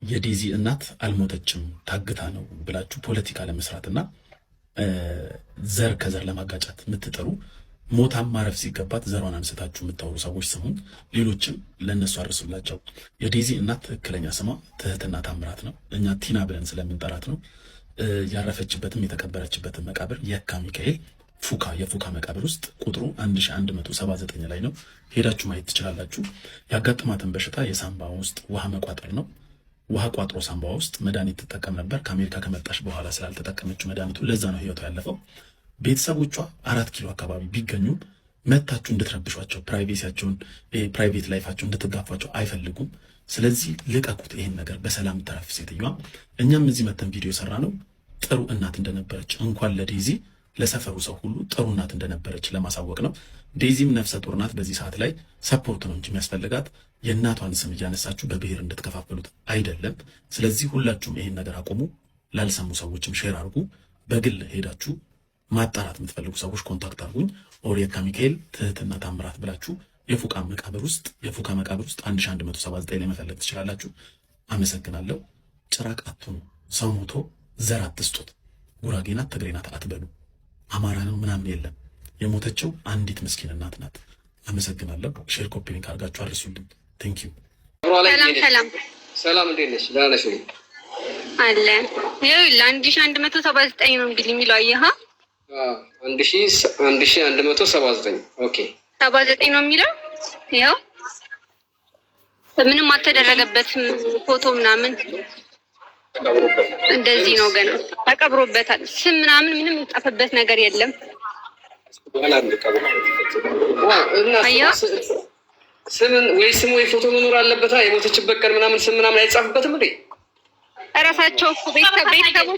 የዴዚ እናት አልሞተችም ታግታ ነው ብላችሁ ፖለቲካ ለመስራትና ዘር ከዘር ለማጋጫት የምትጠሩ ሞታም ማረፍ ሲገባት ዘሯን አንስታችሁ የምታወሩ ሰዎች ስሙን፣ ሌሎችም ለነሱ አርሱላቸው። የዴዚ እናት ትክክለኛ ስሟ ትህትና ታምራት ነው። እኛ ቲና ብለን ስለምንጠራት ነው። ያረፈችበትም የተቀበረችበትም መቃብር የካ ሚካኤል ፉካ የፉካ መቃብር ውስጥ ቁጥሩ 1179 ላይ ነው። ሄዳችሁ ማየት ትችላላችሁ። ያጋጠማትን በሽታ የሳምባ ውስጥ ውሃ መቋጠር ነው። ውሃ ቋጥሮ ሳምባ ውስጥ መድኃኒት ትጠቀም ነበር። ከአሜሪካ ከመጣሽ በኋላ ስላልተጠቀመችው መድኃኒቱ ለዛ ነው ህይወቷ ያለፈው። ቤተሰቦቿ 4 ኪሎ አካባቢ ቢገኙም መታችሁ እንድትረብሿቸው፣ ፕራይቬሲያቸውን ፕራይቬት ላይፋቸው እንድትጋፏቸው አይፈልጉም። ስለዚህ ልቀቁት ይሄን ነገር፣ በሰላም ተረፍ ሴትዮዋ። እኛም እዚህ መተን ቪዲዮ ሰራ ነው ጥሩ እናት እንደነበረች እንኳን ለዴዚ ለሰፈሩ ሰው ሁሉ ጥሩ እናት እንደነበረች ለማሳወቅ ነው። ዴዚም ነፍሰ ጡር ናት። በዚህ ሰዓት ላይ ሰፖርት ነው እንጂ የሚያስፈልጋት የእናቷን ስም እያነሳችሁ በብሔር እንድትከፋፈሉት አይደለም። ስለዚህ ሁላችሁም ይሄን ነገር አቁሙ። ላልሰሙ ሰዎችም ሼር አድርጉ። በግል ሄዳችሁ ማጣራት የምትፈልጉ ሰዎች ኮንታክት አድርጉኝ። ኦሪየካ ሚካኤል ትህትና ታምራት ብላችሁ የፉካ መቃብር ውስጥ 1179 ላይ መፈለግ ትችላላችሁ። አመሰግናለሁ። ጭራቅ አትሁኑ። ሰው ሞቶ ዘር አትስጡት። ጉራጌ ናት ትግሬ ናት አትበሉ። አማራ ነው ምናምን የለም። የሞተችው አንዲት ምስኪን እናት ናት። አመሰግናለሁ። ሼር ኮፒ ሊንክ አድርጋችሁ አርሱልኝ። ቴንክ ዩ። ሰላም እንዴት ነሽ? ደህና ነሽ ወይ? አለ ይኸው 1179 ነው እንግዲህ የሚለው አየህ። 1179 ኦኬ 79 ነው የሚለው። ይኸው ምንም አልተደረገበትም። ፎቶ ምናምን እንደዚህ ነው ገና ተቀብሮበታል። ስም ምናምን ምንም የጻፈበት ነገር የለም። ስም ወይ ፎቶ መኖር አለበታ። የሞተችበት ቀን ምናምን ስም ምናምን አይጻፍበትም እንዴ? እራሳቸው ቤተሰቦቻቸው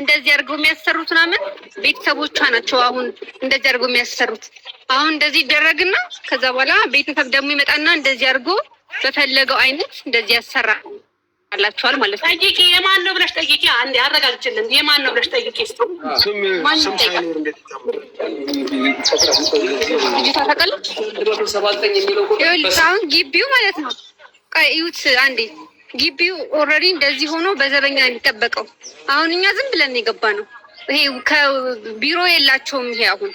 እንደዚህ አድርገው የሚያሰሩት ምናምን ቤተሰቦቿ ናቸው። አሁን እንደዚህ አድርገው የሚያሰሩት አሁን እንደዚህ ይደረግና ከዛ በኋላ ቤተሰብ ደግሞ ይመጣና እንደዚህ አድርጎ በፈለገው አይነት እንደዚህ ያሰራ አላችኋል ማለት ነው። ጠይቂ፣ የማን ነው ብለሽ ጠይቂ። አንዴ አረጋግጭልን፣ የማን ነው ብለሽ ጠይቂ። ስም ሳይኖር እንዴት ይታወቃል? ልጅቷ ታውቃለች። 179 የሚለው ቁጥር አሁን ግቢው ማለት ነው። እዩት አንዴ፣ ግቢው ኦልሬዲ እንደዚህ ሆኖ በዘበኛ የሚጠበቀው። አሁን እኛ ዝም ብለን የገባ ነው። ይሄ ከቢሮ የላቸውም። ይሄ አሁን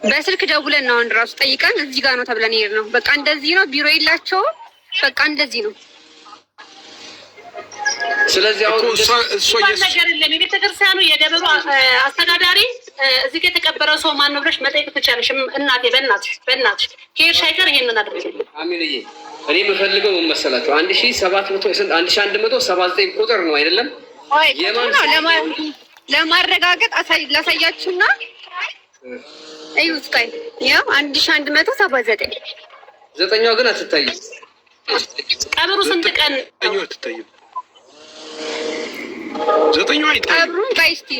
በስልክ ደውለን ነው አሁን ራሱ ጠይቀን እዚህ ጋር ነው ተብለን ይሄድ ነው። በቃ እንደዚህ ነው፣ ቢሮ የላቸውም። በቃ እንደዚህ ነው። ስለዚህ አሁን እሱ ነገር የለም። የቤተክርስቲያኑ የደብሩ አስተዳዳሪ እዚህ ጋር የተቀበረው ሰው ማን ነው ብለሽ መጠየቅ ትችያለሽ። እናቴ በእናትሽ ከሄድሽ አይቀር ይሄንን አድርጊልኝ። አሜንዬ። እኔ የምፈልገው ምን መሰላችሁ? 1179 ቁጥር ነው አይደለም? የማን ነው ለማረጋገጥ ላሳያችሁና እዩት። ቆይ ያው 1179 ዘጠኛው ግን አትታይም። ቀብሩ ስንት ቀን ነው አትታይም? ዘጠኛው አይታይም። ቀብሩን ጋይስቲ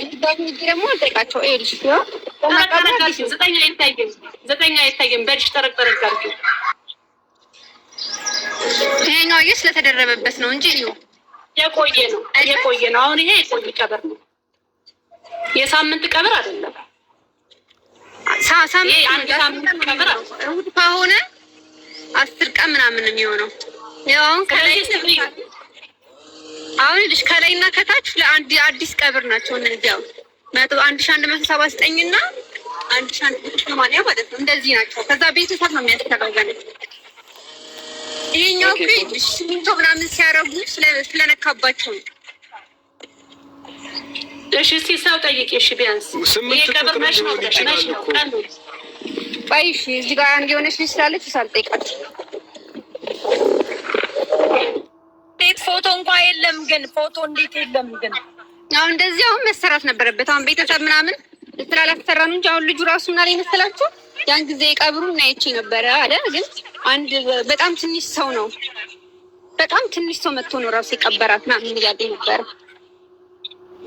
ደግሞ ጠይቃቸው። ኤልሽ ነው ዘጠኛው አይታይም። በልሽ ተረቀረቀ አድርጊው። ይሄኛው ስለተደረበበት ነው እንጂ ነው የቆየ ነው። አሁን ይሄ የቆየ ቀብር ነው። የሳምንት ቀብር አይደለም። ሳምንት ቀብር ከሆነ 10 ቀን ምናምን የሚሆነው ያው አሁን ልጅ ከላይና ከታች ለአንድ አዲስ ቀብር ናቸው። እነዚያው 1179 እና 1180 ማለት ነው። እንደዚህ ናቸው። ከዛ ቤተሰብ ነው የሚያስተጋገነው። ይሄኛው ግን ሽንቶ ምናምን ሲያረጉ ስለነካባቸው ነው። እሺ እስኪ ሰው ጠይቂ። እሺ ቢያንስ ይሄ ቀብር መች ነው ቀኑ? ባይሽ እዚህ ጋር አንድ የሆነች ልጅ ስላለች ሳልጠይቃት ፎቶ እንኳን የለም። ግን ፎቶ እንዴት የለም? ግን አሁን እንደዚህ አሁን መሰራት ነበረበት። አሁን ቤተሰብ ምናምን ስላላሰራ ነው እንጂ አሁን ልጁ ራሱ እና ላይ መሰላችሁ ያን ጊዜ ቀብሩን ናይቼ ነበረ አለ። ግን አንድ በጣም ትንሽ ሰው ነው፣ በጣም ትንሽ ሰው መጥቶ ነው ራሱ የቀበራት ምናምን እያለ ነበረ።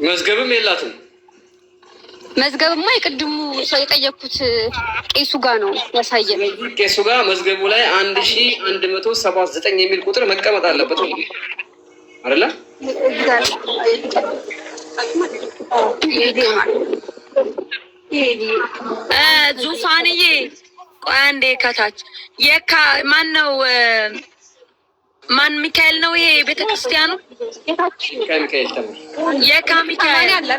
መዝገብም የላትም። መዝገብማ የቅድሙ ሰው የጠየኩት ቄሱ ጋር ነው ያሳየን። ቄሱ ጋር መዝገቡ ላይ 1179 የሚል ቁጥር መቀመጥ አለበት አይደለ? ዙፋንዬ ቆይ አንዴ ከታች የካ ማን ነው ማን ሚካኤል ነው ይሄ ቤተክርስቲያኑ? ሚካኤል ተምር የካ ሚካኤል ያለ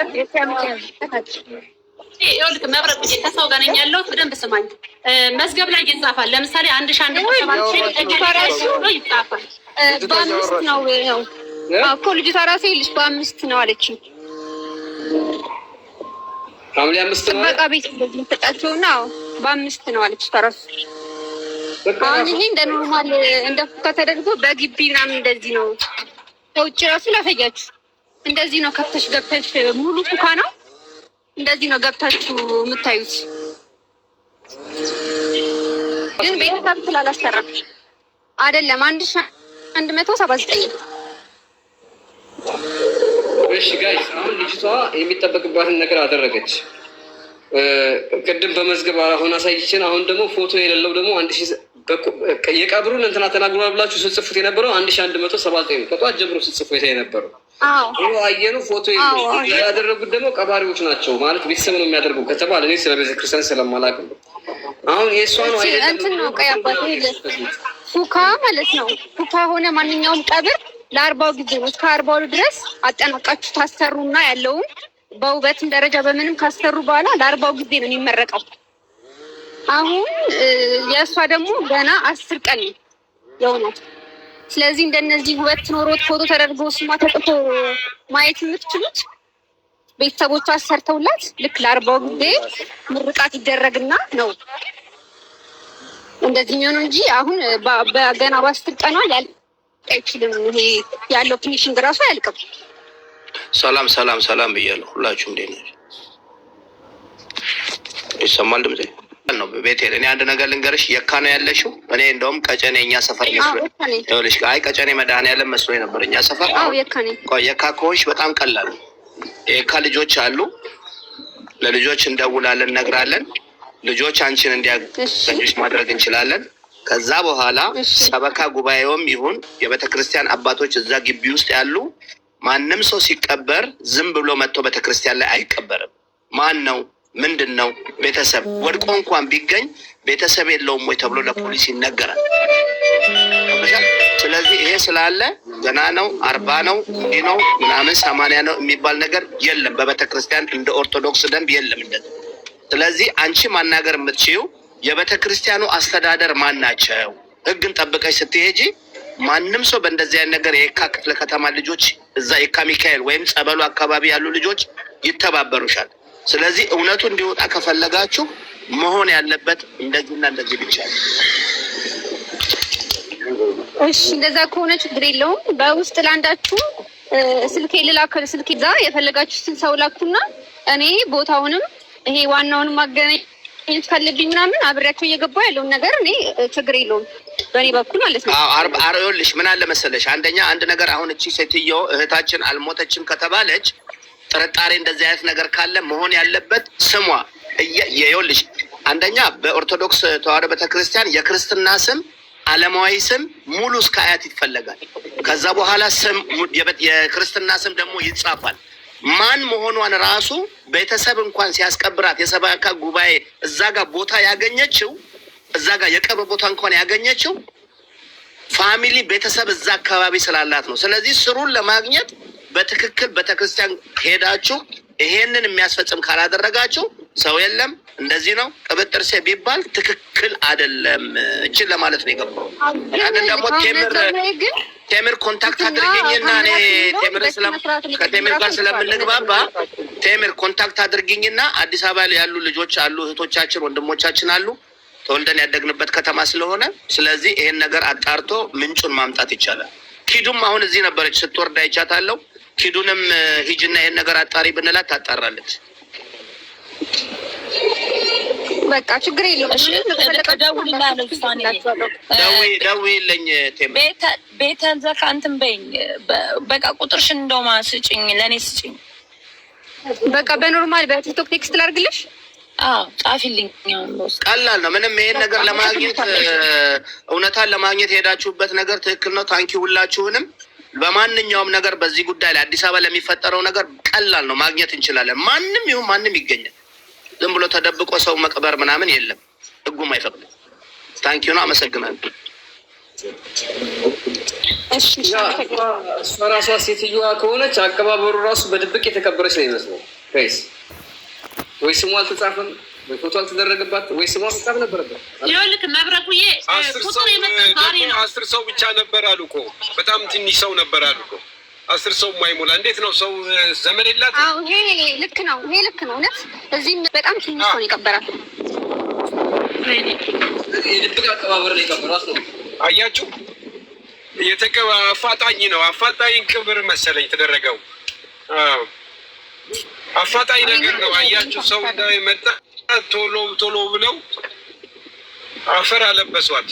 ይኸውልህ መብረቅ ከሰው ጋር ነኝ ያለሁት። በደንብ ስማኝ። መዝገብ ላይ ይጻፋል። ለምሳሌ 1177 ይጻፋል። በ5 ነው እኮ ልጅቷ ራሴ ልጅ በ5 ነው አለችኝ። ሐምሌ 5 ነው በቃ ቤት እንደዚህ ተጣጣው ነው በ5 ነው አለች ታራስ። አሁን ይሄ እንደ ኖርማል እንደ ፉካ ተደርጎ በግቢ ምናምን እንደዚህ ነው። ከውጭ ራሱ ላሳያችሁ። እንደዚህ ነው ከፍተሽ ገብተሽ ሙሉ ፉካ ነው። እንደዚህ ነው ገብታችሁ የምታዩት። ግን ቤተሰብ ስላላሰራ አይደለም 1179። እሺ ጋይስ አሁን ልጅቷ የሚጠበቅባትን ነገር አደረገች። ቅድም በመዝገብ አሁን አሳይችን። አሁን ደግሞ ፎቶ የሌለው ደግሞ 1000 የቀብሩን እንትና ተናግሯል ብላችሁ ስትጽፉት የነበረው 1179 ነው። ከጧት ጀምሮ ስትጽፉት የነበረው ይሄ አየኑ ፎቶ ያደረጉት ደግሞ ቀባሪዎች ናቸው ማለት ቤተሰብ ነው የሚያደርገው ከተባለ እኔ ስለ ቤተክርስቲያን ስለማላውቅ ነው። አሁን የእሷ ነው እንትን ነው ቀያባት ፉካ ማለት ነው። ፉካ ሆነ ማንኛውም ቀብር ለ40 ጊዜ ነው። እስከ 40 ድረስ አጠናቃችሁ ታሰሩና ያለውን በውበትም ደረጃ በምንም ካሰሩ በኋላ ለ40 ጊዜ ነው የሚመረቀው። አሁን የእሷ ደግሞ ገና 10 ቀን ነው። ስለዚህ እንደነዚህ ውበት ኖሮት ፎቶ ተደርጎ ስሟ ተጽፎ ማየት የምትችሉት ቤተሰቦቿ አሰርተውላት ልክ ለ40 ጊዜ ምርቃት ይደረግና ነው እንደዚህ የሚሆነው እንጂ አሁን በገና በ10 ቀኗ ሊያልቅ አይችልም። ይሄ ያለው ፊኒሽንግ ራሱ አያልቅም። ሰላም ብያለሁ። ሁላችሁም እንዴት ናችሁ? ይሰማል ድምጼ ነው? ቤቴል እኔ አንድ ነገር ልንገርሽ። የካ ነው ያለሽው? እኔ እንደውም ቀጨኔ እኛ ሰፈር መስሎኝ ይኸውልሽ። አይ ቀጨኔ መድኃኒዓለም መስሎኝ ነበር እኛ ሰፈር። አዎ የካ ነኝ። የካ ከሆንሽ በጣም ቀላል። የካ ልጆች አሉ። ለልጆች እንደውላለን፣ እነግራለን። ልጆች አንቺን እንዲያገኙሽ ማድረግ እንችላለን። ከዛ በኋላ ሰበካ ጉባኤውም ይሁን የቤተክርስቲያን አባቶች እዛ ግቢ ውስጥ ያሉ ማንም ሰው ሲቀበር ዝም ብሎ መጥቶ ቤተክርስቲያን ላይ አይቀበርም። ማን ነው ምንድን ነው ቤተሰብ ወድቆ እንኳን ቢገኝ ቤተሰብ የለውም ወይ ተብሎ ለፖሊስ ይነገራል። ስለዚህ ይሄ ስላለ ገና ነው 40 ነው እንዲህ ነው ምናምን 80 ነው የሚባል ነገር የለም። በቤተክርስቲያን እንደ ኦርቶዶክስ ደንብ የለም እንደዚህ። ስለዚህ አንቺ ማናገር የምትችይው የቤተክርስቲያኑ አስተዳደር ማን ናቸው? ህግን ጠብቀሽ ስትሄጂ ማንም ሰው በእንደዚህ አይነት ነገር የካ ክፍለ ከተማ ልጆች እዛ የካ ሚካኤል ወይም ጸበሉ አካባቢ ያሉ ልጆች ይተባበሩሻል። ስለዚህ እውነቱ እንዲወጣ ከፈለጋችሁ መሆን ያለበት እንደዚህና እንደዚህ ብቻ ነው። እሺ እንደዛ ከሆነ ችግር የለውም። በውስጥ ላንዳችሁ ስልኬ ልላከል ስልኬ ዛ የፈለጋችሁትን ሰው ላኩና እኔ ቦታውንም ይሄ ዋናውንም ማገናኘት ካለብኝ ምናምን አብሬያቸው እየገባሁ ያለውን ነገር እኔ ችግር የለውም በእኔ በኩል ማለት ነው። ይኸውልሽ ምን አለ መሰለሽ፣ አንደኛ አንድ ነገር አሁን እቺ ሴትዮ እህታችን አልሞተችም ከተባለች ጥርጣሬ እንደዚህ አይነት ነገር ካለ መሆን ያለበት ስሟ ይኸውልሽ፣ አንደኛ በኦርቶዶክስ ተዋሕዶ ቤተክርስቲያን የክርስትና ስም ዓለማዊ ስም ሙሉ እስከ አያት ይፈለጋል። ከዛ በኋላ ስም የክርስትና ስም ደግሞ ይጻፋል። ማን መሆኗን ራሱ ቤተሰብ እንኳን ሲያስቀብራት የሰበካ ጉባኤ እዛ ጋር ቦታ ያገኘችው እዛ ጋር የቀብር ቦታ እንኳን ያገኘችው ፋሚሊ ቤተሰብ እዛ አካባቢ ስላላት ነው። ስለዚህ ስሩን ለማግኘት በትክክል ቤተክርስቲያን ሄዳችሁ ይሄንን የሚያስፈጽም ካላደረጋችሁ ሰው የለም እንደዚህ ነው ቅብጥር ሴ ቢባል ትክክል አይደለም። እችን ለማለት ነው የገባው። ያንን ደግሞ ቴምር ኮንታክት አድርጊኝና እኔ ከቴምር ጋር ስለምንግባባ ቴምር ኮንታክት አድርጊኝና አዲስ አበባ ያሉ ልጆች አሉ፣ እህቶቻችን ወንድሞቻችን አሉ፣ ተወልደን ያደግንበት ከተማ ስለሆነ ስለዚህ ይሄን ነገር አጣርቶ ምንጩን ማምጣት ይቻላል። ኪዱም አሁን እዚህ ነበረች ስትወርድ አይቻታለሁ። ኪዱንም ሂጅና ይሄን ነገር አጣሪ ብንላት ታጣራለች። በቃ ችግር የለውም። ደውዪልኝ ቤተን ዘካ እንትን በይኝ። በቃ ቁጥርሽን እንደውም ስጭኝ፣ ለእኔ ስጭኝ። በቃ በኖርማል በቲክቶክ ቴክስት ላድርግልሽ። ጻፊልኝ። ቀላል ነው ምንም። ይሄን ነገር ለማግኘት እውነታን ለማግኘት የሄዳችሁበት ነገር ትክክል ነው። ታንኪ ሁላችሁንም። በማንኛውም ነገር በዚህ ጉዳይ ላይ አዲስ አበባ ለሚፈጠረው ነገር ቀላል ነው፣ ማግኘት እንችላለን። ማንም ይሁን ማንም ይገኛል። ዝም ብሎ ተደብቆ ሰው መቅበር ምናምን የለም፣ ህጉም አይፈቅድም። ታንኪ ነው። አመሰግናለሁ። እሷ ራሷ ሴትዮዋ ከሆነች አቀባበሩ ራሱ በድብቅ የተከበረች ነው ይመስለው ፌስ ወይ ስሙ አልተጻፈም ወይ ፎቶ አልተደረገባት ወይ ስሙ መጻፍ ነበረበት። ይኸውልህ መብረቁዬ ቁጥር የመጣ ዛሬ ነው። 10 ሰው ብቻ ነበር አሉ እኮ በጣም ትንሽ ሰው ነበር አሉ እኮ 10 ሰው ማይሞላ እንዴት ነው ሰው ዘመድ የላት? አዎ ይሄ ልክ ነው፣ ይሄ ልክ ነው። እውነት እዚህም በጣም ትንሽ ሰው የቀበራት የድብቅ አቀባበር ነው የቀበራት ነው። አያችሁ አፋጣኝ ነው። አፋጣኝ ክብር መሰለኝ ተደረገው። አፋጣኝ ነገር ነው። አያችሁ ሰው እንዳይመጣ ቶሎ ብለው አፈር አለበሷት።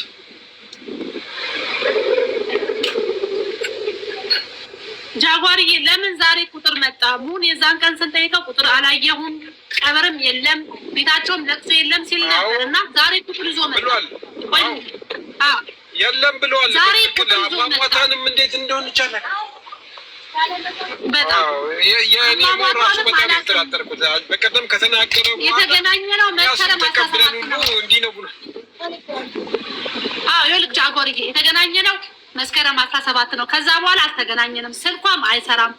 ጃጓርዬ ለምን ዛሬ ቁጥር መጣ? ሙን የዛን ቀን ስንጠይቀው ቁጥር አላየሁም፣ ቀበርም የለም፣ ቤታቸውም ለቅሶ የለም ሲል ነበር እና ዛሬ ቁጥር ይዞ መጣ የለም ብለዋል። ዛሬ ቁጥር ይዞ መጣ። ማማታንም እንዴት እንደሆነ ይቻላል። በጣም የኔ ራሱ በጣም ተጠራጠርኩት። በቀደም ከተናገረው የተገናኘ ነው መስከረም ተቀብለን ሁሉ እንዲህ ነው ብሎ ይኸውልህ ጃጓርዬ የተገናኘ ነው መስከረም 17 ነው። ከዛ በኋላ አልተገናኘንም። ስልኳም አይሰራም።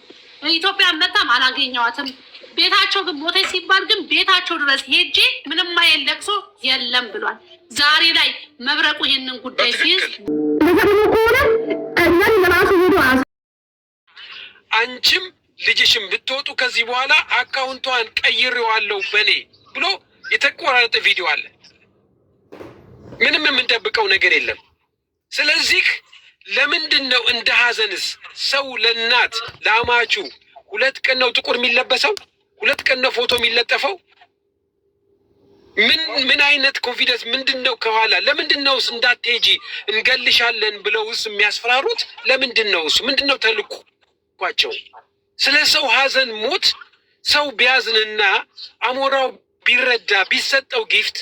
ኢትዮጵያ መጣም አላገኘዋትም። ቤታቸው ግን ሞተ ሲባል ግን ቤታቸው ድረስ ሄጄ ምንም አይል ለቅሶ የለም ብሏል። ዛሬ ላይ መብረቁ ይሄንን ጉዳይ ሲይዝ አንቺም ልጅሽም ብትወጡ ከዚህ በኋላ አካውንቷን ቀይሬዋለሁ በኔ ብሎ የተቆራረጠ ቪዲዮ አለ። ምንም የምንጠብቀው ነገር የለም። ስለዚህ ለምንድን ነው እንደ ሀዘንስ ሰው ለእናት ለአማቹ 2 ቀን ነው ጥቁር የሚለበሰው? 2 ቀን ነው ፎቶ የሚለጠፈው? ምን አይነት ኮንፊደንስ ምንድን ነው ከኋላ? ለምንድን ነው እንዳትሄጂ እንገልሻለን ብለውስ የሚያስፈራሩት? ለምንድን ነው እሱ? ምንድን ነው ተልኳቸው? ስለ ሰው ሀዘን ሞት ሰው ቢያዝንና አሞራው ቢረዳ ቢሰጠው ጊፍት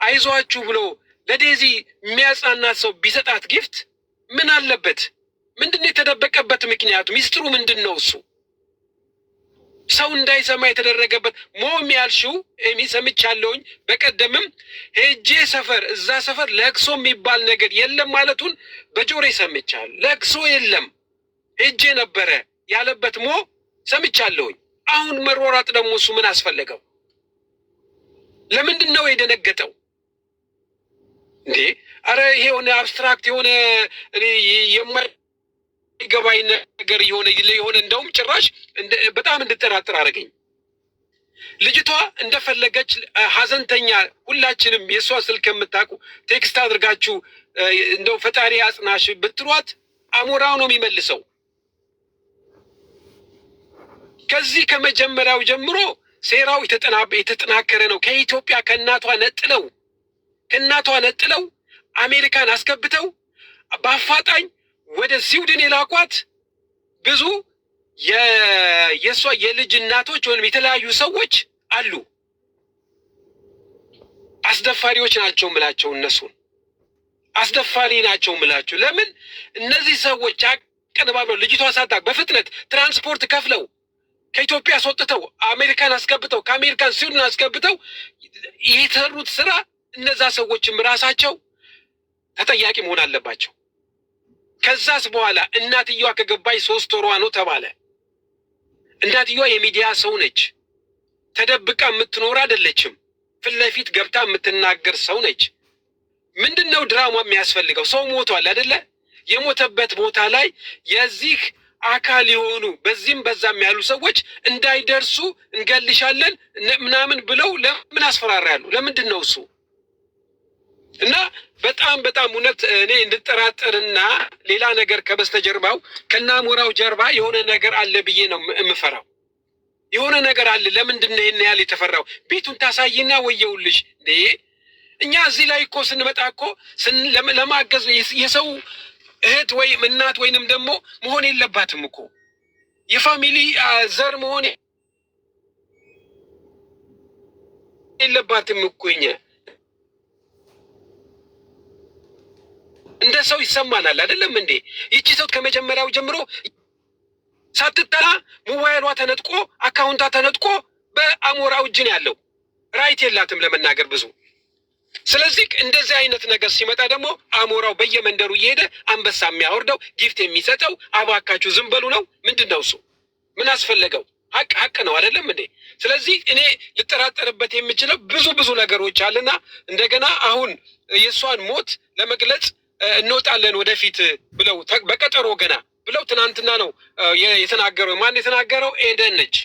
አይዟችሁ ብሎ ለዴዚ የሚያጽናናት ሰው ቢሰጣት ጊፍት ምን አለበት? ምንድን ነው የተደበቀበት ምክንያቱ? ሚስጥሩ ምንድን ነው? እሱ ሰው እንዳይሰማ የተደረገበት ሞም ያልሽው ሰምቻለሁኝ። በቀደምም ሄጄ ሰፈር እዛ ሰፈር ለቅሶ የሚባል ነገር የለም ማለቱን በጆሬ ሰምቻለሁ። ለቅሶ የለም ሄጄ ነበረ ያለበት ሞ ሰምቻለሁኝ። አሁን መሯሯጥ ደግሞ እሱ ምን አስፈለገው? ለምንድን ነው የደነገጠው እንዴ? አረ ይሄ የሆነ አብስትራክት የሆነ የማይገባኝ ነገር የሆነ እንደውም ጭራሽ በጣም እንድጠራጥር አደረገኝ። ልጅቷ እንደፈለገች ሀዘንተኛ ሁላችንም የእሷ ስልክ የምታውቁ ቴክስት አድርጋችሁ እንደው ፈጣሪ አጽናሽ ብትሏት አሞራው ነው የሚመልሰው። ከዚህ ከመጀመሪያው ጀምሮ ሴራው የተጠናከረ ነው። ከኢትዮጵያ ከእናቷ ነጥለው አሜሪካን አስገብተው በአፋጣኝ ወደ ስዊድን የላኳት ብዙ የእሷ የልጅ እናቶች ወይም የተለያዩ ሰዎች አሉ። አስደፋሪዎች ናቸው ምላቸው፣ እነሱን አስደፋሪ ናቸው ምላቸው። ለምን እነዚህ ሰዎች አቀነባብረው ልጅቷ ሳታውቅ በፍጥነት ትራንስፖርት ከፍለው ከኢትዮጵያ አስወጥተው አሜሪካን አስገብተው ከአሜሪካን ስዊድን አስገብተው የሰሩት ስራ እነዛ ሰዎችም ራሳቸው ተጠያቂ መሆን አለባቸው። ከዛስ በኋላ እናትየዋ ከገባች 3 ወሯ ነው ተባለ። እናትየዋ የሚዲያ ሰው ነች። ተደብቃ የምትኖር አይደለችም። ፊት ለፊት ገብታ የምትናገር ሰው ነች። ምንድን ነው ድራማ የሚያስፈልገው? ሰው ሞቷል አይደለ? የሞተበት ቦታ ላይ የዚህ አካል የሆኑ በዚህም በዛም ያሉ ሰዎች እንዳይደርሱ እንገልሻለን ምናምን ብለው ለምን አስፈራራሉ? ለምንድን ነው እሱ? እና በጣም እውነት እኔ እንድጠራጠርና ሌላ ነገር ከበስተጀርባው ከናሞራው ጀርባ የሆነ ነገር አለ ብዬ ነው የምፈራው። የሆነ ነገር አለ። ለምንድን ነው ይሄን ያህል የተፈራው? ቤቱን ታሳይና ወየውልሽ እንዴ! እኛ እዚህ ላይ እኮ ስንመጣ እኮ ለማገዝ የሰው እህት ወይም እናት ወይንም ደግሞ መሆን የለባትም እኮ የፋሚሊ ዘር መሆን የለባትም እኮ እኛ እንደ ሰው ይሰማናል አይደለም እንዴ? ይቺ ሰው ከመጀመሪያው ጀምሮ ሳትጠራ ሞባይሏ ተነጥቆ አካውንቷ ተነጥቆ በአሞራው እጅ ነው ያለው። ራይት የላትም ለመናገር ብዙ ስለዚህ እንደዚህ አይነት ነገር ሲመጣ ደግሞ አሞራው በየመንደሩ እየሄደ አንበሳ የሚያወርደው ጊፍት የሚሰጠው አባካችሁ ዝም በሉ ነው። ምንድን ነው እሱ? ምን አስፈለገው? ሀቅ ነው አይደለም እንዴ? ስለዚህ እኔ ልጠራጠርበት የምችለው ብዙ ነገሮች አለና እንደገና አሁን የእሷን ሞት ለመግለጽ እንወጣለን ወደፊት ብለው በቀጠሮ ገና ብለው ትናንትና ነው የተናገረው። ማን የተናገረው? ኤደን ነች።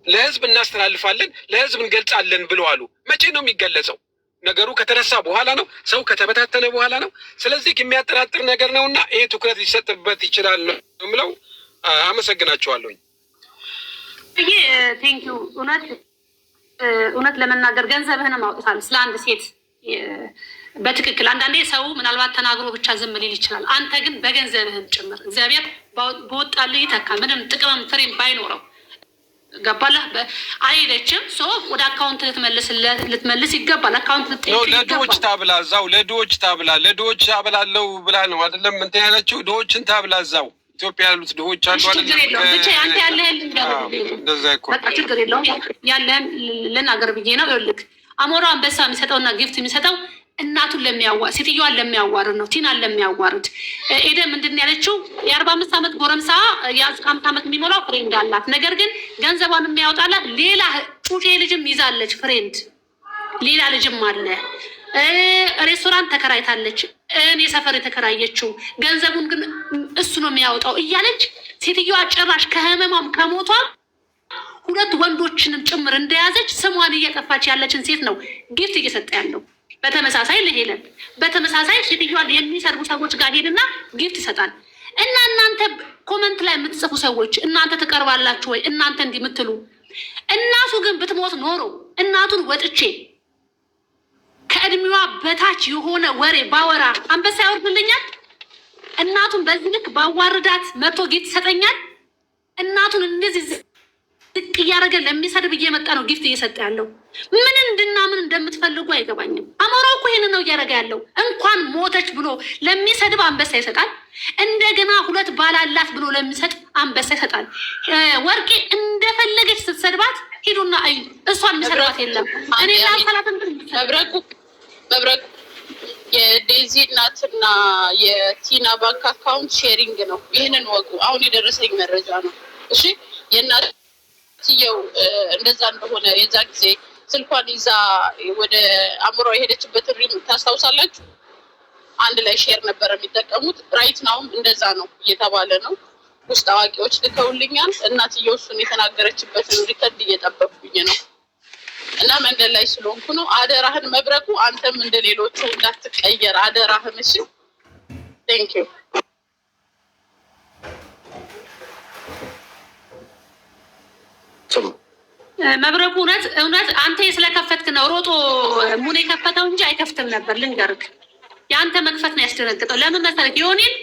ለህዝብ እናስተላልፋለን፣ ለህዝብ እንገልጻለን ብለዋሉ። መቼ ነው የሚገለጸው? ነገሩ ከተረሳ በኋላ ነው፣ ሰው ከተበታተነ በኋላ ነው። ስለዚህ የሚያጠራጥር ነገር ነውና ይሄ ትኩረት ሊሰጥበት ይችላል ብለው አመሰግናቸዋለሁኝ። ይሄ ቴንኪው። እውነት ለመናገር ገንዘብህንም አውጥታል ስለ አንድ ሴት በትክክል። አንዳንዴ ሰው ምናልባት ተናግሮ ብቻ ዝም ሊል ይችላል። አንተ ግን በገንዘብህም ጭምር እግዚአብሔር በወጣልህ ይተካ። ምንም ጥቅምም ፍሬም ባይኖረው ገባለህ አይለችም። ወደ አካውንት ልትመልስ ይገባል። አካውንት ለድሆች ታብላ፣ እዛው ለድሆች ታብላ፣ ለድሆች አበላለው ብላ ነው አይደለም እንትን ያለችው። ድሆችን ታብላ እዛው ኢትዮጵያ ያሉት ድሆች አሉ አይደለም። ችግር የለውም ብቻ አንተ ያለህን በቃ ችግር የለውም ያለህን ልናገር ብዬ ነው። ይኸውልህ አሞራው አንበሳ የሚሰጠውና ጊፍት የሚሰጠው እናቱን ሴትዮዋን ለሚያዋርድ ነው፣ ቲናን ለሚያዋርድ። ኤደን ምንድን ያለችው የ45 ዓመት ጎረምሳ የ5 ዓመት የሚሞላው ፍሬንድ አላት። ነገር ግን ገንዘቧን የሚያወጣላት ሌላ ጩጬ ልጅም ይዛለች። ፍሬንድ ሌላ ልጅም አለ። ሬስቶራንት ተከራይታለች፣ እኔ ሰፈር የተከራየችው ገንዘቡን ግን እሱ ነው የሚያወጣው እያለች ሴትዮዋ ጭራሽ ከህመሟም ከሞቷ 2 ወንዶችንም ጭምር እንደያዘች ስሟን እየጠፋች ያለችን ሴት ነው ጊፍት እየሰጠ ያለው። በተመሳሳይ ለሄለን በተመሳሳይ ሴትዮዋን የሚሰርቡ ሰዎች ጋር ሄድና ጊፍት ይሰጣል። እና እናንተ ኮመንት ላይ የምትጽፉ ሰዎች እናንተ ትቀርባላችሁ ወይ? እናንተ እንዲህ የምትሉ እናቱ ግን ብትሞት ኖሮ እናቱን ወጥቼ ከእድሜዋ በታች የሆነ ወሬ ባወራ አንበሳ ያወርድልኛል? እናቱን በዚህ ልክ ባዋርዳት መጥቶ ጊፍት ይሰጠኛል? እናቱን እንደዚህ ዝቅ እያደረገ ለሚሰድብ እየመጣ ነው ጊፍት እየሰጠ ያለው። ምን እንድናምን እንደምትፈልጉ አይገባኝም። አሞራው እኮ ይህን ነው እያደረገ ያለው። እንኳን ሞተች ብሎ ለሚሰድብ አንበሳ ይሰጣል። እንደገና 2 ባላላት ብሎ ለሚሰጥ አንበሳ ይሰጣል። ወርቄ እንደፈለገች ስትሰድባት ሂዱና አዩ። እሷን የሚሰድባት የለም። እኔ ላሰላትን መብረቁ የዴዚ እናትና የቲና ባንክ አካውንት ሼሪንግ ነው። ይህንን ወቁ። አሁን የደረሰኝ መረጃ ነው። እሺ የእናትየው እንደዛ እንደሆነ የዛ ጊዜ ስልኳን ይዛ ወደ አሞራው የሄደችበትን ሪም ታስታውሳላችሁ? አንድ ላይ ሼር ነበር የሚጠቀሙት። ራይት ናውም እንደዛ ነው እየተባለ ነው። ውስጥ አዋቂዎች ልከውልኛል። እናትየው እሱን የተናገረችበትን ሪከርድ እየጠበኩኝ ነው። እና መንገድ ላይ ስለሆንኩ ነው። አደራህን መብረቁ፣ አንተም እንደ ሌሎቹ እንዳትቀየር አደራህን። እሺ ቴንክ ዩ መብረቁ። እውነት አንተ ስለከፈትክ ነው ሮጦ ሙኔ የከፈተው እንጂ አይከፍትም ነበር። ልንገርክ የአንተ መክፈት ነው ያስደነግጠው። ለምን መሰለህ? የሆኔን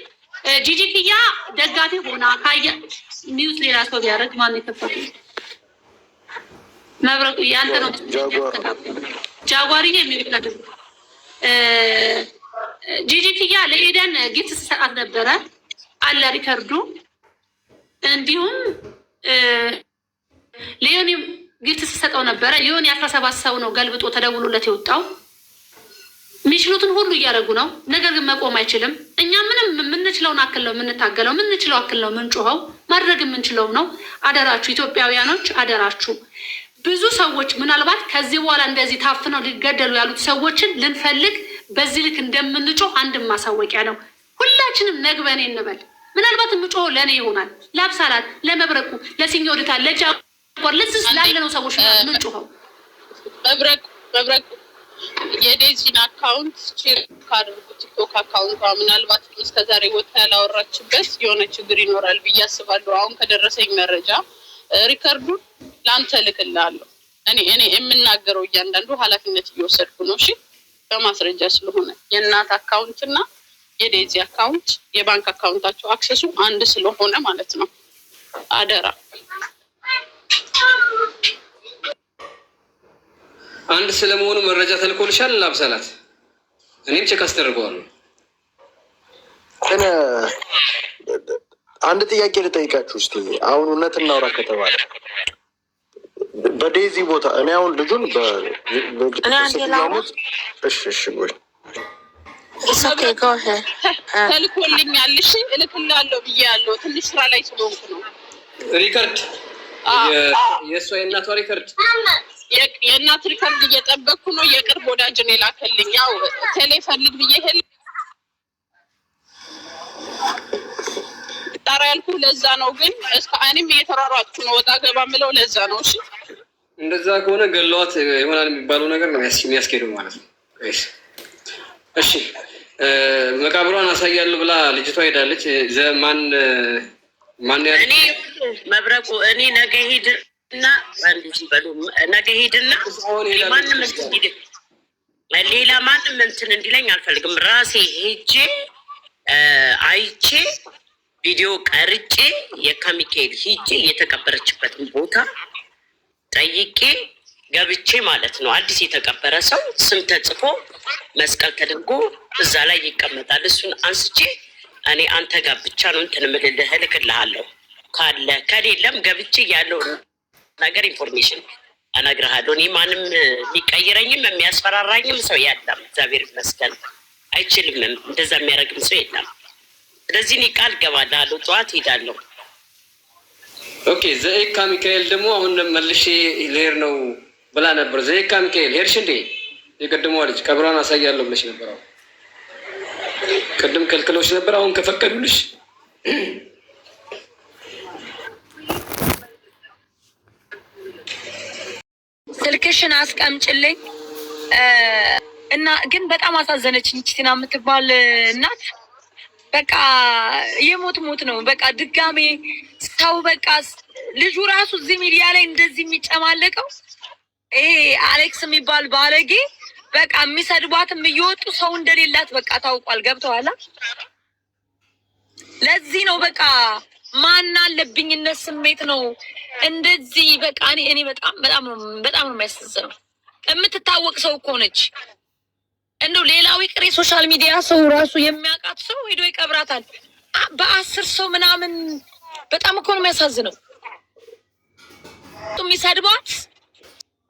ጂጂክያ ደጋፊ ሆና ካየ ኒውስ ሌላ ሰው ቢያደርግ ማን የከፈተው? መብረቁ ያንተ ነው። ጃጓሪ የሚልከዱ ጂጂክያ ለኤደን ጊፍት ሰጣት ነበረ አለ ሪከርዱ። እንዲሁም ሊዮኒ ጊፍት ሰጠው ነበረ። ሊዮኒ 17 ሰው ነው ገልብጦ ተደውሎለት የወጣው። የሚችሉትን ሁሉ እያደረጉ ነው። ነገር ግን መቆም አይችልም። እኛ ምንም የምንችለውን አክል ነው የምንታገለው፣ የምንችለው አክል ነው የምንጮኸው። ማድረግ የምንችለው ነው። አደራችሁ ኢትዮጵያውያኖች፣ አደራችሁ። ብዙ ሰዎች ምናልባት ከዚህ በኋላ እንደዚህ ታፍነው ሊገደሉ ያሉት ሰዎችን ልንፈልግ በዚህ ልክ እንደምንጮህ አንድ ማሳወቂያ ነው። ሁላችንም ነግበኔ እንበል። ምናልባት የምጮኸው ለእኔ ይሆናል፣ ለአብሳላት፣ ለመብረቁ፣ ለሲኞሪታ፣ ለጃጓር ለዚህ ላለነው ሰዎች ምንጮኸው። መብረቁ የዴዚን አካውንት ቼክ አድርጉ። ቲክቶክ አካውንቷ ምናልባት እስከዛሬ ወጥታ ያላወራችበት የሆነ ችግር ይኖራል ብዬ አስባለሁ። አሁን ከደረሰኝ መረጃ ሪከርዱን ለአንተ እልክልሃለሁ። እኔ የምናገረው እያንዳንዱ ኃላፊነት እየወሰድኩ ነው። እሺ በማስረጃ ስለሆነ የእናት አካውንት እና የዴዚ አካውንት የባንክ አካውንታቸው አክሰሱ አንድ ስለሆነ ማለት ነው። አደራ አንድ ስለመሆኑ መረጃ ተልኮልሻል ላብሰላት? እኔም ቼክ አስደርገዋለሁ። አንድ ጥያቄ ልጠይቃችሁ እስቲ። አሁን እውነት እናውራ ከተባለ በዴዚ ቦታ እኔ አሁን ልጁን እሺ ወይ ተልኮልኛል። እሺ እልክላለሁ ብያለሁ። ትንሽ ስራ ላይ ስለሆንኩ ነው። ሪከርድ የእሷ የእናቷ ሪከርድ የእናት ሪከርድ እየጠበቅኩ ነው። የቅርብ ወዳጅን የላከልኝ ያው ቴሌ ፈልግ ብዬ ጣራ ያልኩ ለዛ ነው። ግን እስከ እኔም እየተሯሯጥኩ ነው ወጣ ገባ ምለው ለዛ ነው። እሺ እንደዛ ከሆነ ገለዋት ይሆናል የሚባለው ነገር ነው የሚያስኬደው ማለት ነው። እሺ መቃብሯን አሳያለሁ ብላ ልጅቷ ሄዳለች። ማን እኔ መብረቁ እኔ ነገ ሄድና ነገ ሄድና ማንም ሌላ ማንም እንትን እንዲለኝ አልፈልግም። ራሴ ሄጄ አይቼ ቪዲዮ ቀርጬ የካሚካኤል ሂጄ የተቀበረችበትን ቦታ ጠይቄ ገብቼ ማለት ነው። አዲስ የተቀበረ ሰው ስም ተጽፎ መስቀል ተደርጎ እዛ ላይ ይቀመጣል። እሱን አንስቼ እኔ አንተ ጋር ብቻ ነው እንትን ምልልህ እልክልሃለሁ። ካለ ከሌለም ገብቼ ያለው ነገር ኢንፎርሜሽን እነግርሃለሁ። እኔ ማንም የሚቀይረኝም የሚያስፈራራኝም ሰው የለም። እግዚአብሔር ይመስገን አይችልም። እንደዛ የሚያደርግም ሰው የለም። ስለዚህ እኔ ቃል ገባልሃለሁ። ጠዋት ሄዳለሁ። ኦኬ ዘኤካ ሚካኤል ደግሞ አሁን መልሼ ልሄድ ነው ብላ ነበር። ዘኤካ ሚካኤል ሄድሽ እንዴ? የቀድሞዋ ልጅ ቀብሯን አሳያለሁ ብለሽ ነበር። አሁን ቅድም ከልክለውሽ ነበር። አሁን ከፈቀዱልሽ ስልክሽን አስቀምጭልኝ እና ግን በጣም አሳዘነችኝ። ቲና የምትባል እናት በቃ የሞት ሞት ነው። በቃ ድጋሜ ሰው በቃ ልጁ ራሱ እዚህ ሚዲያ ላይ እንደዚህ የሚጨማለቀው ይሄ አሌክስ የሚባል ባለጌ በቃ የሚሰድቧትም እየወጡ ሰው እንደሌላት በቃ ታውቋል። ገብተዋላ። ለዚህ ነው በቃ ማን አለብኝነት ስሜት ነው እንደዚህ በቃ እኔ በጣም ነው የሚያሳዝነው። የምትታወቅ ሰው እኮ ነች። እንደው ሌላው ይቅር የሶሻል ሚዲያ ሰው ራሱ የሚያውቃት ሰው ሄዶ ይቀብራታል። በ10 ሰው ምናምን በጣም እኮ ነው የሚያሳዝነው። የሚሰድቧት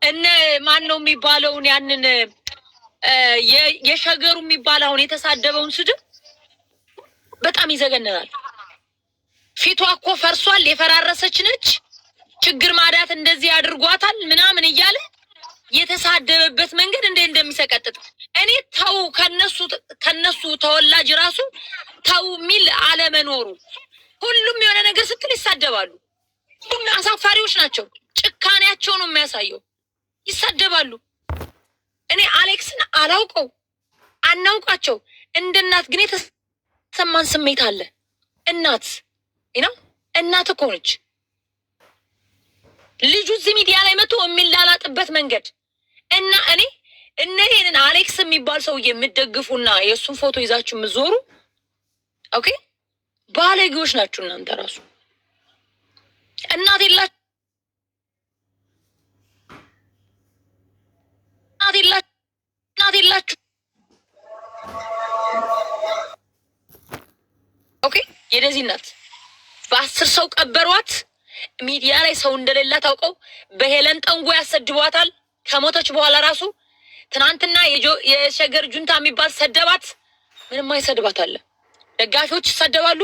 እነ ማን ነው የሚባለውን ያንን የሸገሩ የሚባለውን የተሳደበውን ስድብ በጣም ይዘገንናል። ፊቷ እኮ ፈርሷል፣ የፈራረሰች ነች። ችግር ማዳት እንደዚህ አድርጓታል ምናምን እያለ የተሳደበበት መንገድ እንደሚሰቀጥጥ እኔ ተው ከነሱ ተወላጅ ራሱ ተው የሚል አለመኖሩ ሁሉም የሆነ ነገር ስትል ይሳደባሉ። ሁሉም አሳፋሪዎች ናቸው። ጭካኔያቸው ነው የሚያሳየው። ይሳደባሉ። እኔ አሌክስን አናውቃቸው እንደ እናት ግን የተሰማን ስሜት አለ። እናት እኮ ነች። ልጁ እዚህ ሚዲያ ላይ መጥቶ የሚላላጥበት መንገድ እና እነዚህን አሌክስ የሚባል ሰውዬ የምትደግፉና የእሱን ፎቶ ይዛችሁ የምትዞሩ ኦኬ ባለጌዎች ናችሁ እናንተ ራሱ። እናት የላችሁ። ኦኬ የደዚህ እናት በ10 ሰው ቀበሯት። ሚዲያ ላይ ሰው እንደሌላ ታውቀው በሄለን ጠንጎ ያሰድቧታል። ከሞተች በኋላ ራሱ ትናንትና የሸገር ጁንታ የሚባል ሰደባት። ምንም አይሰድባት አለ። ደጋፊዎች ይሰደባሉ።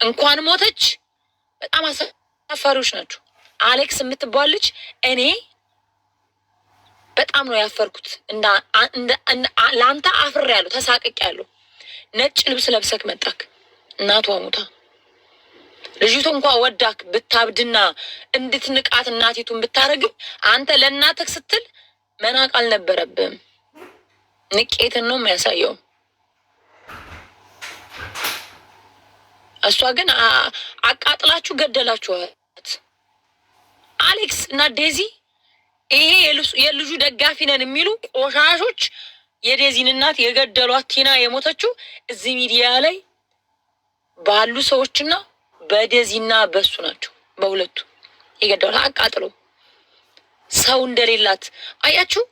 እንኳን ሞተች። በጣም አሳፋሪዎች ናቸው። አሌክስ የምትባል ልጅ እኔ በጣም ነው ያፈርኩት። ለአንተ አፍሬያለሁ፣ ተሳቅቄያለሁ። ነጭ ልብስ ለብሰክ መጣክ። እናቷ ሞታ ልጅቱ እንኳን ወዳክ ብታብድና እንድትንቃት እናቲቱን ብታረግም አንተ ለእናትህ ስትል መናቅ አልነበረብህም። ንቄትን ነው የሚያሳየው። እሷ ግን አቃጥላችሁ ገደላችኋት። አሌክስ እና ዴዚ ይሄ የልጁ ደጋፊ ነን የሚሉ ቆሻሾች የዴዚን እናት የገደሏት ቲና የሞተችው እዚህ ሚዲያ ላይ ባሉ ሰዎችና በዴዚና በሱ ናቸው። በሁለቱ የገደሏት አቃጥለው ሰው እንደሌላት አያችሁ።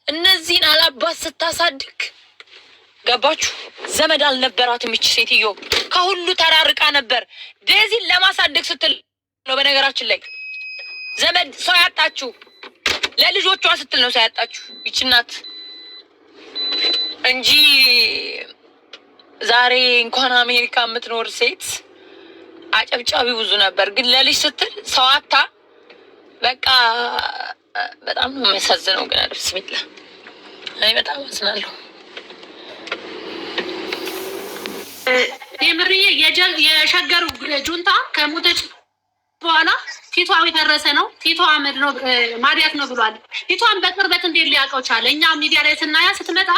እነዚህን አላባት ስታሳድግ ገባችሁ? ዘመድ አልነበራትም ይች ሴትዮ። ከሁሉ ተራርቃ ነበር ዴዚን ለማሳደግ ስትል ነው። በነገራችን ላይ ዘመድ ሰው ያጣችሁ ለልጆቿ ስትል ነው ሰው ያጣችሁ ይህች እናት እንጂ ዛሬ እንኳን አሜሪካ የምትኖር ሴት አጨብጫቢ ብዙ ነበር። ግን ለልጅ ስትል ሰው አጣ። በቃ በጣም ነው የሚያሳዝነው። ግን ብስሚላ እኔ በጣም አዝናለሁ። የምርዬ የሸገሩ ጁንታ ከሞተች በኋላ ፊቷ የፈረሰ ነው፣ ፊቷ አመድ ነው፣ ማዲያት ነው ብሏል። ፊቷን በቅርበት እንዴት ሊያውቀው ቻለ? እኛ ሚዲያ ላይ ስናያ ስትመጣ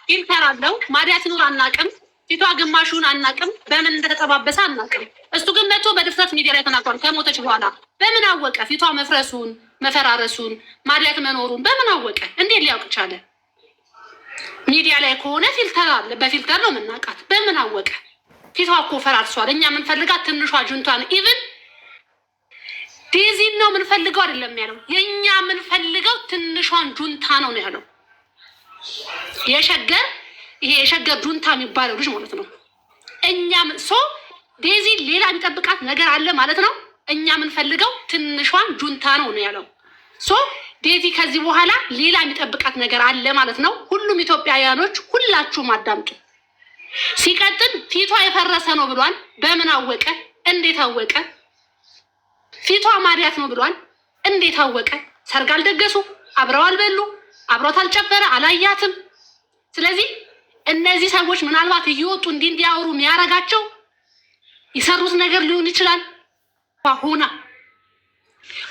ፊልተር አለው። ማዲያት ይኑር አናቅም፣ ፊቷ ግማሹን አናቅም፣ በምን እንደተጠባበሰ አናቅም። እሱ ግን መጥቶ በድፍረት ሚዲያ ላይ ተናግሯል። ከሞተች በኋላ በምን አወቀ? ፊቷ መፍረሱን፣ መፈራረሱን፣ ማዲያት መኖሩን በምን አወቀ? እንዴት ሊያውቅ ቻለ? ሚዲያ ላይ ከሆነ ፊልተር አለ፣ በፊልተር ነው የምናውቃት። በምን አወቀ? ፊቷ እኮ ፈራርሷል። እኛ የምንፈልጋት ትንሿ ጁንታ ነው። ኢቭን ዴዚን ነው የምንፈልገው አይደለም ያለው። የእኛ የምንፈልገው ትንሿን ጁንታ ነው ያለው። ይሄ የሸገር ጁንታ የሚባለው ልጅ ማለት ነው። እኛም ዴዚ ሌላ የሚጠብቃት ነገር አለ ማለት ነው። እኛ የምንፈልገው ትንሿን ጁንታ ነው ያለው። ዴዚ ከዚህ በኋላ ሌላ የሚጠብቃት ነገር አለ ማለት ነው። ሁሉም ኢትዮጵያውያኖች ሁላችሁም አዳምጡ። ሲቀጥል ፊቷ የፈረሰ ነው ብሏል። በምን አወቀ? እንዴት አወቀ? ፊቷ ማዲያት ነው ብሏል። እንዴት አወቀ? ሰርግ አልደገሱ፣ አብረው አልበሉ፣ አብሮት አልጨፈረ፣ አላያትም። ስለዚህ እነዚህ ሰዎች ምናልባት እየወጡ እንዲያወሩ የሚያረጋቸው የሰሩት ነገር ሊሆን ይችላል። ሆና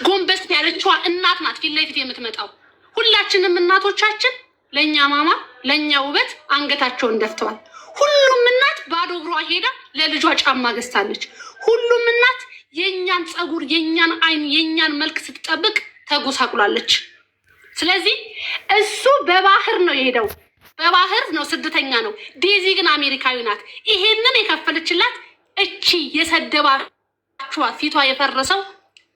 ጎንበስ ያለችዋ እናት ናት ፊት ለፊት የምትመጣው። ሁላችንም እናቶቻችን ለእኛ ማማ ለእኛ ውበት አንገታቸውን ደፍተዋል። ሁሉም እናት ባዶ እግሯ ሄዳ ለልጇ ጫማ ገዝታለች። ሁሉም እናት የእኛን ፀጉር፣ የእኛን አይን፣ የእኛን መልክ ስትጠብቅ ተጎሳቁላለች። ስለዚህ እሱ በባህር ነው የሄደው፣ በባህር ነው፣ ስደተኛ ነው። ዴዚ ግን አሜሪካዊ ናት። ይሄንን የከፈለችላት እቺ የሰደባችኋ ፊቷ የፈረሰው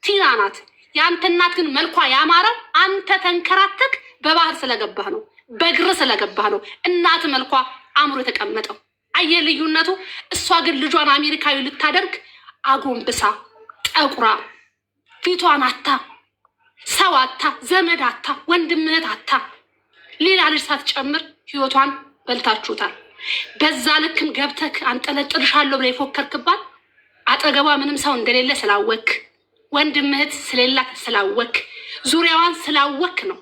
ቲና ናት። የአንተ እናት ግን መልኳ ያማረው አንተ ተንከራተክ በባህር ስለገባህ ነው፣ በእግር ስለገባህ ነው። እናት መልኳ አምሮ የተቀመጠው አየህ ልዩነቱ። እሷ ግን ልጇን አሜሪካዊ ልታደርግ አጎንብሳ ጠቁራ ፊቷን አታ፣ ሰው አታ፣ ዘመድ አታ፣ ወንድምህት አታ፣ ሌላ ልጅ ሳትጨምር ህይወቷን በልታችሁታል። በዛ ልክም ገብተክ አንጠለጥልሻለሁ ብላ የፎከርክባት አጠገቧ ምንም ሰው እንደሌለ ስላወክ፣ ወንድምህት ስለሌላት ስላወክ፣ ዙሪያዋን ስላወክ ነው።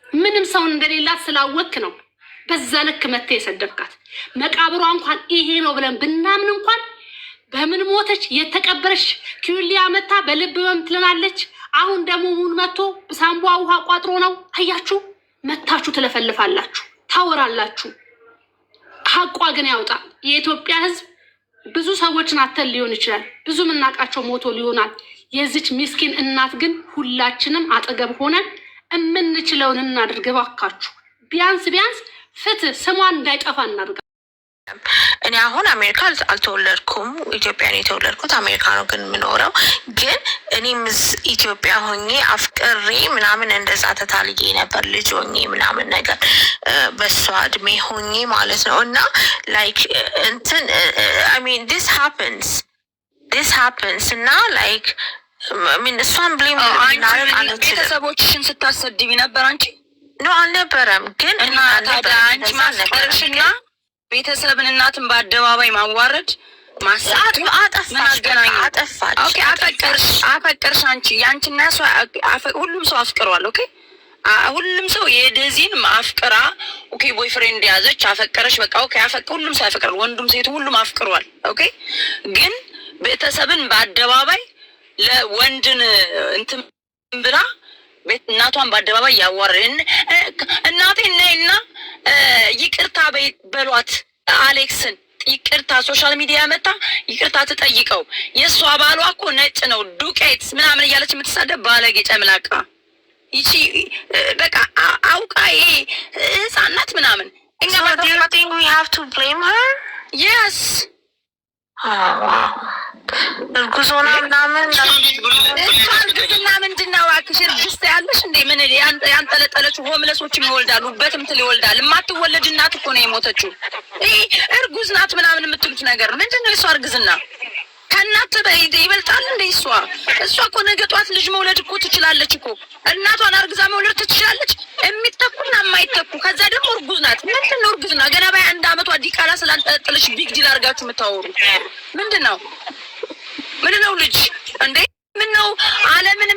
ምንም ሰው እንደሌላት ስላወክ ነው በዛ ልክ መተ የሰደብካት። መቃብሯ እንኳን ይሄ ነው ብለን ብናምን እንኳን በምን ሞተች የተቀበረች ኪዩሊያ መታ በልብ በምትለናለች። አሁን ደግሞ ሙን መጥቶ ሳምቧ ውሃ ቋጥሮ ነው። አያችሁ፣ መታችሁ ትለፈልፋላችሁ፣ ታወራላችሁ። ሀቋ ግን ያውጣ። የኢትዮጵያ ህዝብ ብዙ ሰዎችን አተል ሊሆን ይችላል፣ ብዙ የምናውቃቸው ሞቶ ሊሆናል። የዚች ሚስኪን እናት ግን ሁላችንም አጠገብ ሆነን የምንችለውን እናድርግ ባካችሁ። ቢያንስ ፍትህ ስሟን እንዳይጠፋ እናድርግ። እኔ አሁን አሜሪካ አልተወለድኩም፣ ኢትዮጵያ ነው የተወለድኩት። አሜሪካ ነው ግን የምኖረው። ግን እኔም ኢትዮጵያ ሆኜ አፍቅሬ ምናምን እንደዛ ተታልዬ ነበር ልጅ ሆኜ ምናምን ነገር በሷ እድሜ ሆኜ ማለት ነው። እና ላይክ እንትን አይ ሚን ዲስ ሃፕንስ እና ላይክ ምን እሷን ብሌም ቤተሰቦችሽን ስታሰድቢ ነበር አንቺ? ነው አልነበረም። ግን እና ታዲያ አንቺ ማስቀርሽና ቤተሰብን እናትን በአደባባይ ማዋረድ አፈቀርሽ አንቺ ያንቺና ሁሉም ሰው አፍቅሯል። ኦኬ ሁሉም ሰው የደዚን አፍቅራ ኦኬ ቦይፍሬንድ ያዘች አፈቀረሽ። በቃ ኦኬ ሁሉም ሰው ያፈቅራል፣ ወንዱም ሴቱ ሁሉም አፍቅሯል። ኦኬ ግን ቤተሰብን በአደባባይ ለወንድን እንትን ብላ እናቷን በአደባባይ ያዋረን እናቴ ነይና ይቅርታ በሏት አሌክስን ይቅርታ ሶሻል ሚዲያ መጣ ይቅርታ ትጠይቀው። የእሷ ባሏ እኮ ነጭ ነው ዱቄት ምናምን እያለች የምትሳደብ ባለጌ ጨምላቃ ይቺ በቃ አውቃ ይሄ ህፃናት ምናምን እኛ yes እርጉዞና ምናምን እርግዝና ምንድነው? እባክሽ እርግዝና ያለሽ እንዴ? ምን ያንጠለጠለችው ሆምለሶችም ይወልዳሉ፣ በትምትል ይወልዳል። የማትወለድ እናት እኮ ነው የሞተችው። እርጉዝ ናት ምናምን የምትሉት ነገር ምንድነው? የሷ እርግዝና ከእናት ይበልጣል እንዴ? እሷ እኮ ነገ ጧት ልጅ መውለድ እኮ ትችላለች እኮ። እናቷን አርግዛ መውለድ ትችላለች። የሚተኩና የማይተኩ ከዛ ደግሞ እርጉዝ ናት። ምንድን ነው እርጉዝ ናት ገና በ21 ዓመቷ ዲቃላ ስላንጠለጥልሽ ቢግ ዲል አድርጋችሁ የምታወሩ ምንድን ነው? ልጅ እንዴ? ምን ነው ዓለምን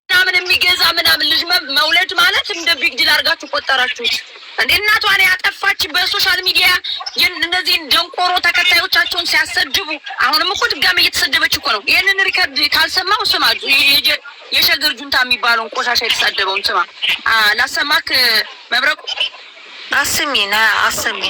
ምናምን የሚገዛ ምናምን ልጅ መውለድ ማለት እንደ ቢግ ዲል አድርጋችሁ ቆጠራችሁት እንዴ? እናቷን ያጠፋች በሶሻል ሚዲያ እነዚህ ደንቆሮ ተከታዮቻቸውን ሲያሰድቡ፣ አሁንም እኮ ድጋሜ እየተሰደበች እኮ ነው። ይህንን ሪከርድ ካልሰማው ስማጁ የሸገር ጁንታ የሚባለውን ቆሻሻ የተሳደበውን ስማ። ላሰማክ መብረቁ አስሚና አስሚ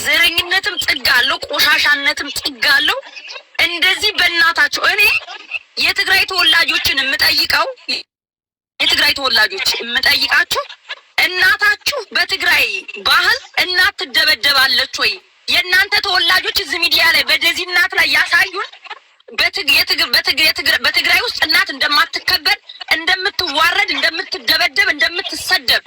ዘረኝነትም ጥጋለው ቆሻሻነትም ጥጋለው። እንደዚህ በእናታቸው እኔ የትግራይ ተወላጆችን የምጠይቃችሁ እናታችሁ በትግራይ ባህል እናት ትደበደባለች ወይ? የእናንተ ተወላጆች እዚህ ሚዲያ ላይ በደዚህ እናት ላይ ያሳዩን። በትግራይ ውስጥ እናት እንደማትከበር፣ እንደምትዋረድ፣ እንደምትደበደብ፣ እንደምትሰደብ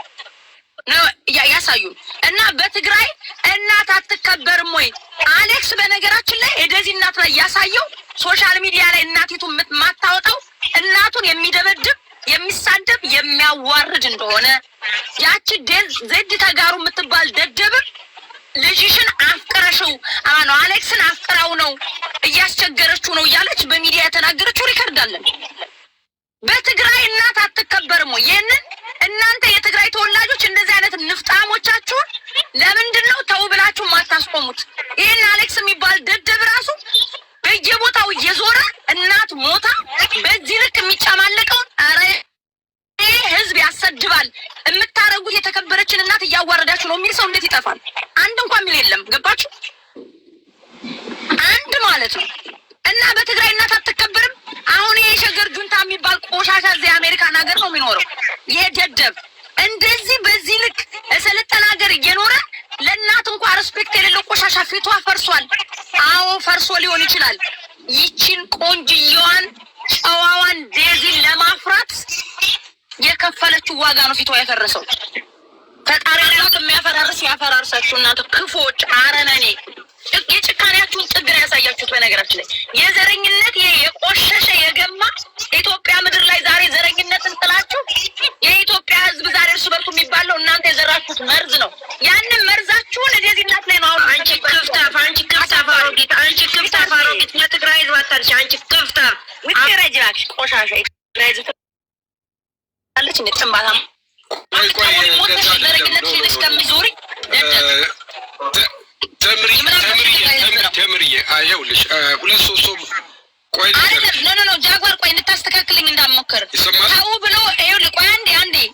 ነው ያሳዩን። እና በትግራይ እናት አትከበርም ወይ? አሌክስ በነገራችን ላይ የደዚህ እናት ላይ ያሳየው ሶሻል ሚዲያ ላይ እናቲቱ ማታወጣው እናቱን የሚደበድብ የሚሳደብ የሚያዋርድ እንደሆነ ያቺ ዘድ ተጋሩ የምትባል ደደብም ልጅሽን አፍቅረሽው ነው አሌክስን አፍቅራው ነው እያስቸገረችው ነው እያለች በሚዲያ የተናገረችው ሪከርድ አለን። በትግራይ እናት አትከበርም ወይ? ይህንን እናንተ የትግራይ ተወላጆች እንደዚህ አይነት ንፍጣሞቻችሁን ለምንድን ነው ተው ብላችሁ ማታስቆሙት? ይህን አሌክስ የሚባል ደደብ ራሱ በየቦታው እየዞረ እናት ሞታ በዚህ ልክ የሚጨማለቀውን ኧረ ህዝብ ያሰድባል። የምታረጉት የተከበረችን እናት እያዋረዳችሁ ነው የሚል ሰው እንዴት ይጠፋል? አንድ እንኳን የሚል የለም። ገባችሁ? አንድ ማለት ነው። እና በትግራይ እናት አትከበርም። አሁን ይሄ ሸገር ጁንታ የሚባል ቆሻሻ እዚህ አሜሪካን ሀገር ነው የሚኖረው። ይሄ ደደብ እንደዚህ በዚህ ልክ ሰለጠነ ሀገር እየኖረ ለእናት እንኳን ሪስፔክት የሌለው ቆሻሻ ፊቷ ፈርሷል። አዎ ፈርሶ ሊሆን ይችላል። ይቺን ቆንጅየዋን ጨዋዋን ዴዚን ለማፍራት የከፈለችው ዋጋ ነው ፊቷ የፈረሰው። ፈጣሪ እናት የሚያፈራርስ ያፈራርሳችሁ። እናንተ ክፎች አረመኔ የጭካኔያችሁን ጥግ ነው ያሳያችሁት። በነገራችን ላይ የዘረኝነት የቆሸሸ የገማ ኢትዮጵያ ምድር ላይ ዛሬ ዘረኝነትን ጥላችሁ የኢትዮጵያ ሕዝብ ዛሬ እርስ በርሱ የሚባለው እናንተ የዘራችሁት መርዝ ነው። ያንን መርዛችሁን እንደዚህ እናት ላይ ነው አሁን አንቺ ክፍታፍ አሮጊት የትግራይ ሕዝብ አታልሽ አንቺ ክፍታፍ ወይራጅራክ ቆሻሻ ትግራይ ሕዝብ አለች እንጥማታ ዘረኝነት ሲልሽ ከሚዞሪ ተምርዬ ይኸውልሽ ሁለት ሶስት ቆይ ኖ ጃጓር ቆይ እንታስተካክልኝ እንዳትሞክር ታው ብሎ ይኸውልህ ቆይ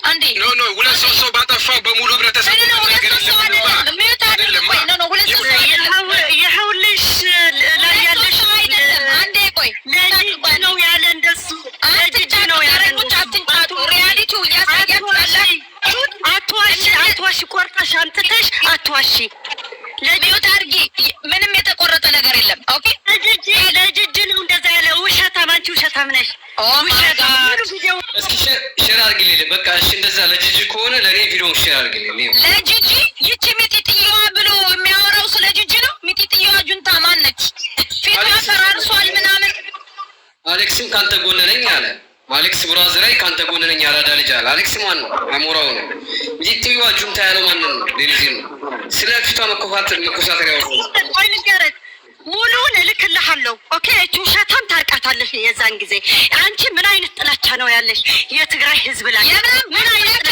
አንዴ ኖ ሁለት ሶስት ባጠፋው በሙሉ ህብረተሰብ ይኸውልሽ ላይ ያለሽ አንዴ ቆይ ነው ያለ እንደሱ ነው ያለ አትንጫቱ ሪያሊቲው እያሳያችሁ አትዋሺ ቆርጠሽ አንጥተሽ አትዋሺ። ለቢዮት አድርጊ ምንም የተቆረጠ ነገር የለም። ኦኬ ለጅጅ ነው እንደዛ ያለ ውሸታም። አንቺ ውሸታም ነሽ። እስኪ ሼር አድርግልኝ በቃ እሺ። እንደዛ ለጅጅ ከሆነ ለኔ ቪዲዮ ሼር አድርግልኝ። ለጅጅ ይቺ ሚጢጥየዋ ብሎ የሚያወራው ስለ ጅጅ ነው። ሚጢጥየዋ ጁንታ ማን ነች? ፊቷ ፈራርሷል ምናምን። አሌክስም ካንተ ጎን ነኝ አለ። አሌክስ ብራዘራይ ካንተ ጎን ነኝ ያራዳ ልጅ አለ። አሌክስ ማን ነው? አሞራው ነው። ሚጢጥየዋ ጁንታ ያለው ማን ነው? ሌሊዝ ነው። ስለ ፊቷ መኮሳተር ያወራው ሙሉውን እልክልሃለሁ። ኦኬ እቺ ውሸታም ታውቃታለሽ። የዛን ጊዜ አንቺ ምን አይነት ጥላቻ ነው ያለሽ የትግራይ ህዝብ ላይ ምን አይነት